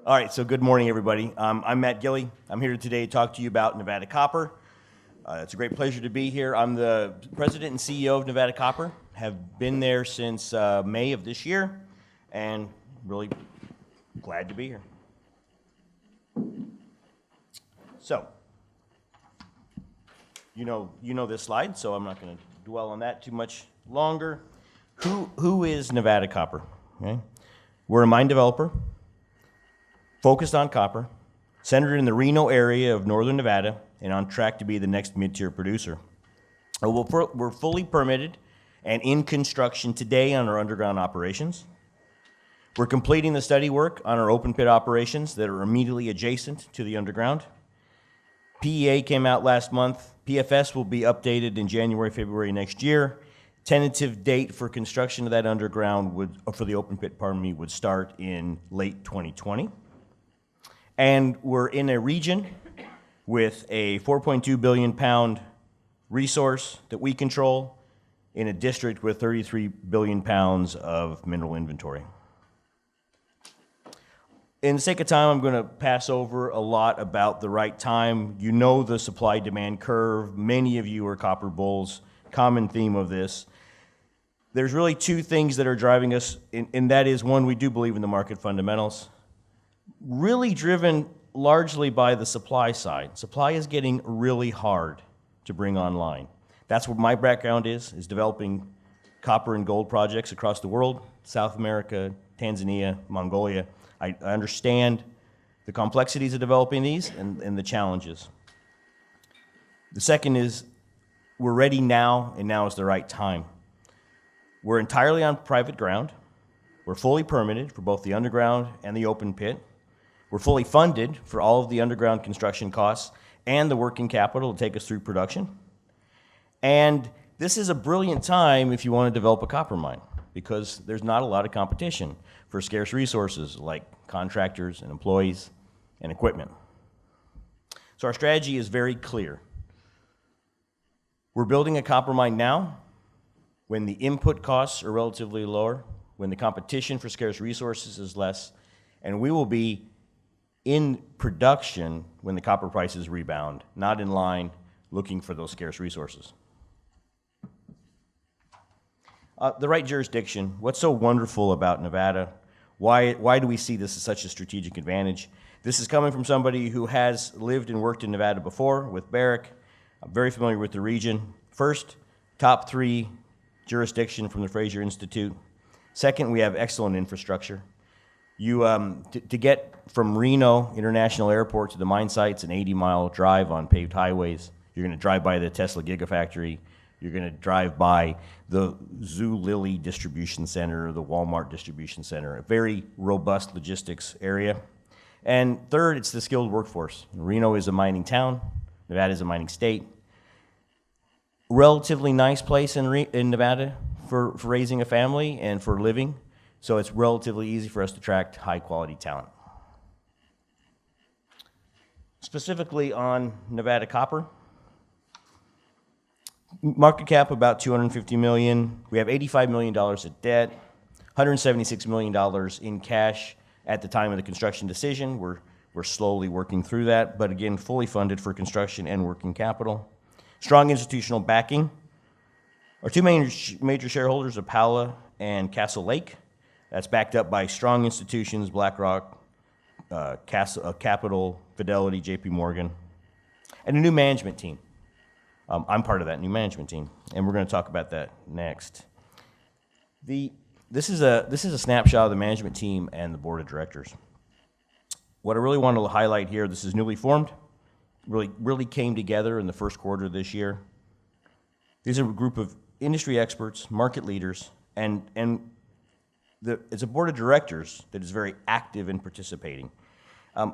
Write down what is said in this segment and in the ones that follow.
All right, so good morning, everybody. I'm Matt Gilley. I'm here today to talk to you about Nevada Copper. It's a great pleasure to be here. I'm the president and CEO of Nevada Copper. Have been there since May of this year, and really glad to be here. So, you know this slide, so I'm not going to dwell on that too much longer. Who is Nevada Copper? Okay. We're a mine developer, focused on copper, centered in the Reno area of northern Nevada, and on track to be the next mid-tier producer. We're fully permitted and in construction today on our underground operations. We're completing the study work on our open pit operations that are immediately adjacent to the underground. PEA came out last month. PFS will be updated in January, February next year. Tentative date for construction of that underground for the open pit, would start in late 2020. And we're in a region with a 4.2 billion pound resource that we control in a district with 33 billion pounds of mineral inventory. In the sake of time, I'm going to pass over a lot about the right time. You know the supply-demand curve. Many of you are copper bulls. Common theme of this. There's really two things that are driving us, and that is, one, we do believe in the market fundamentals. Really driven largely by the supply side. Supply is getting really hard to bring online. That's what my background is developing copper and gold projects across the world, South America, Tanzania, Mongolia. I understand the complexities of developing these and the challenges. The second is we're ready now, and now is the right time. We're entirely on private ground. We're fully permitted for both the underground and the open pit. We're fully funded for all of the underground construction costs and the working capital to take us through production. And this is a brilliant time if you want to develop a copper mine, because there's not a lot of competition for scarce resources like contractors and employees and equipment. So our strategy is very clear. We're building a copper mine now when the input costs are relatively lower, when the competition for scarce resources is less, and we will be in production when the copper prices rebound, not in line looking for those scarce resources. The right jurisdiction. What's so wonderful about Nevada? Why do we see this as such a strategic advantage? This is coming from somebody who has lived and worked in Nevada before with Barrick. I'm very familiar with the region. First, top 3 jurisdiction from the Fraser Institute. Second, we have excellent infrastructure. To get from Reno International Airport to the mine site's an 80-mile drive on paved highways. You're going to drive by the Tesla Gigafactory. You're going to drive by the Zulily Distribution Center, the Walmart Distribution Center, a very robust logistics area. And third, it's the skilled workforce. Reno is a mining town. Nevada is a mining state. Relatively nice place in Nevada for raising a family and for living. So it's relatively easy for us to attract high-quality talent. Specifically on Nevada Copper, market cap about $250 million. We have $85 million of debt, $176 million in cash at the time of the construction decision. We're slowly working through that, but again, fully funded for construction and working capital. Strong institutional backing. Our two major shareholders are Paula and Castle Lake. That's backed up by strong institutions, BlackRock, Capital, Fidelity, JP Morgan, and a new management team. I'm part of that new management team, and we're going to talk about that next. This is a snapshot of the management team and the board of directors. What I really want to highlight here, this is newly formed, really came together in the first quarter of this year. These are a group of industry experts, market leaders, and it's a board of directors that is very active in participating.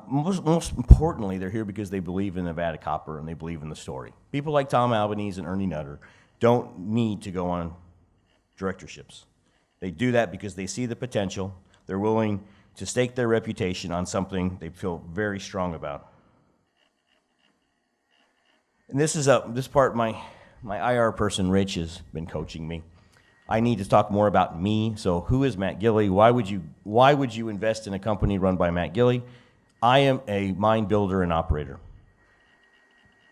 Most importantly, they're here because they believe in Nevada Copper and they believe in the story. People like Tom Albanese and Ernie Nutter don't need to go on directorships. They do that because they see the potential. They're willing to stake their reputation on something they feel very strong about. And this part, my IR person, Rich, has been coaching me. I need to talk more about me. So who is Matt Gilley? Why would you invest in a company run by Matt Gilley? I am a mine builder and operator.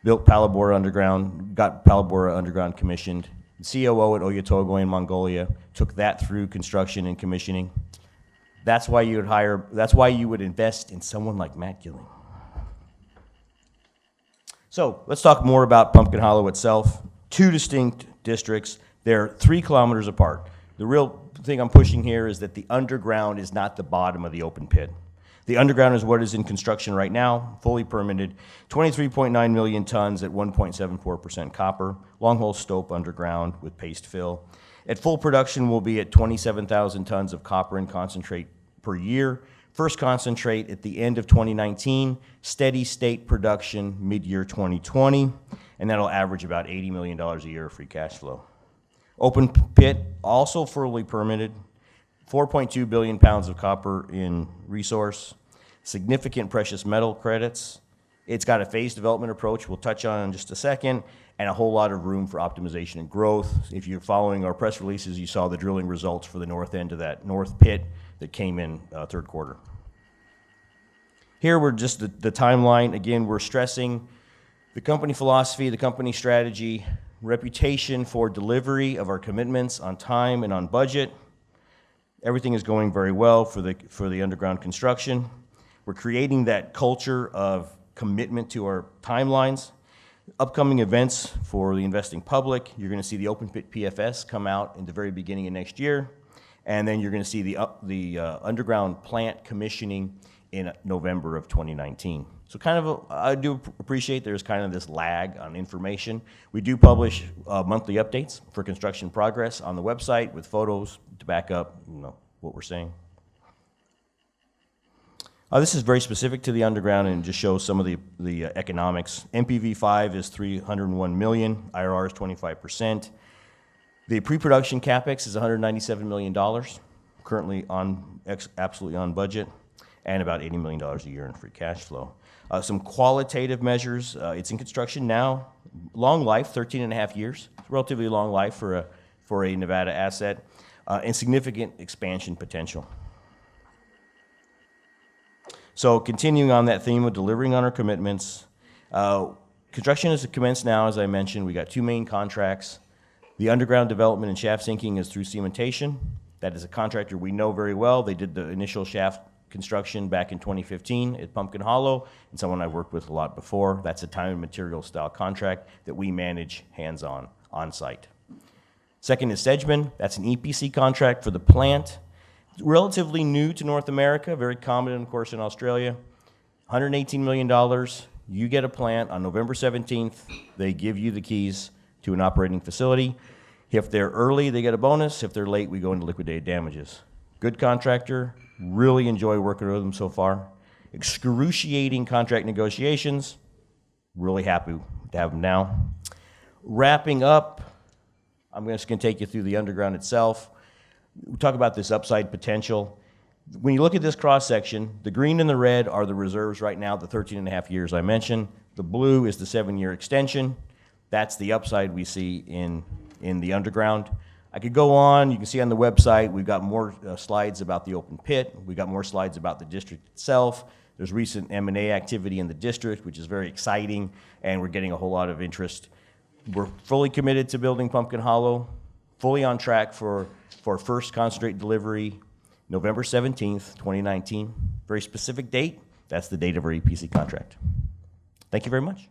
Built Palabora Underground, got Palabora Underground commissioned. COO at Oyu Tolgoi in Mongolia, took that through construction and commissioning. That's why you would invest in someone like Matt Gilley. So let's talk more about Pumpkin Hollow itself. Two distinct districts. They're 3 kilometers apart. The real thing I'm pushing here is that the underground is not the bottom of the open pit. The underground is what is in construction right now, fully permitted, 23.9 million tons at 1.74% copper, long-hole stope underground with paste fill. At full production, we'll be at 27,000 tons of copper and concentrate per year. First concentrate at the end of 2019, steady state production mid-year 2020, and that'll average about $80 million a year of free cash flow. Open pit, also fully permitted, 4.2 billion pounds of copper in resource, significant precious metal credits. It's got a phased development approach we'll touch on in just a second, and a whole lot of room for optimization and growth. If you're following our press releases, you saw the drilling results for the north end of that north pit that came in third quarter. Here we're just the timeline. Again, we're stressing the company philosophy, the company strategy, reputation for delivery of our commitments on time and on budget. Everything is going very well for the underground construction. We're creating that culture of commitment to our timelines. Upcoming events for the investing public, you're going to see the open pit PFS come out in the very beginning of next year, and then you're going to see the underground plant commissioning in November of 2019. So I do appreciate there's kind of this lag on information. We do publish monthly updates for construction progress on the website with photos to back up what we're saying. This is very specific to the underground and just shows some of the economics. NPV5 is $301 million, IRR is 25%. The pre-production CapEx is $197 million, currently absolutely on budget, and about $80 million a year in free cash flow. Some qualitative measures, it's in construction now, long life, 13 and a half years, relatively long life for a Nevada asset, and significant expansion potential. So continuing on that theme of delivering on our commitments, construction has commenced now, as I mentioned. We got 2 main contracts. The underground development and shaft sinking is through Cementation. That is a contractor we know very well. They did the initial shaft construction back in 2015 at Pumpkin Hollow, and someone I worked with a lot before. That's a time and material style contract that we manage hands-on, on-site. Second is Sedgman. That's an EPC contract for the plant. Relatively new to North America, very common, of course, in Australia. $118 million. You get a plant on November 17th. They give you the keys to an operating facility. If they're early, they get a bonus. If they're late, we go into liquidated damages. Good contractor. Really enjoy working with them so far. Excruciating contract negotiations. Really happy to have them now. Wrapping up, I'm just going to take you through the underground itself. We talk about this upside potential. When you look at this cross-section, the green and the red are the reserves right now, the 13 and a half years I mentioned. The blue is the 7-year extension. That's the upside we see in the underground. I could go on. You can see on the website, we've got more slides about the open pit. We've got more slides about the district itself. There's recent M&A activity in the district, which is very exciting, and we're getting a whole lot of interest. We're fully committed to building Pumpkin Hollow, fully on track for first concentrate delivery, November 17th, 2019. Very specific date. That's the date of our EPC contract. Thank you very much.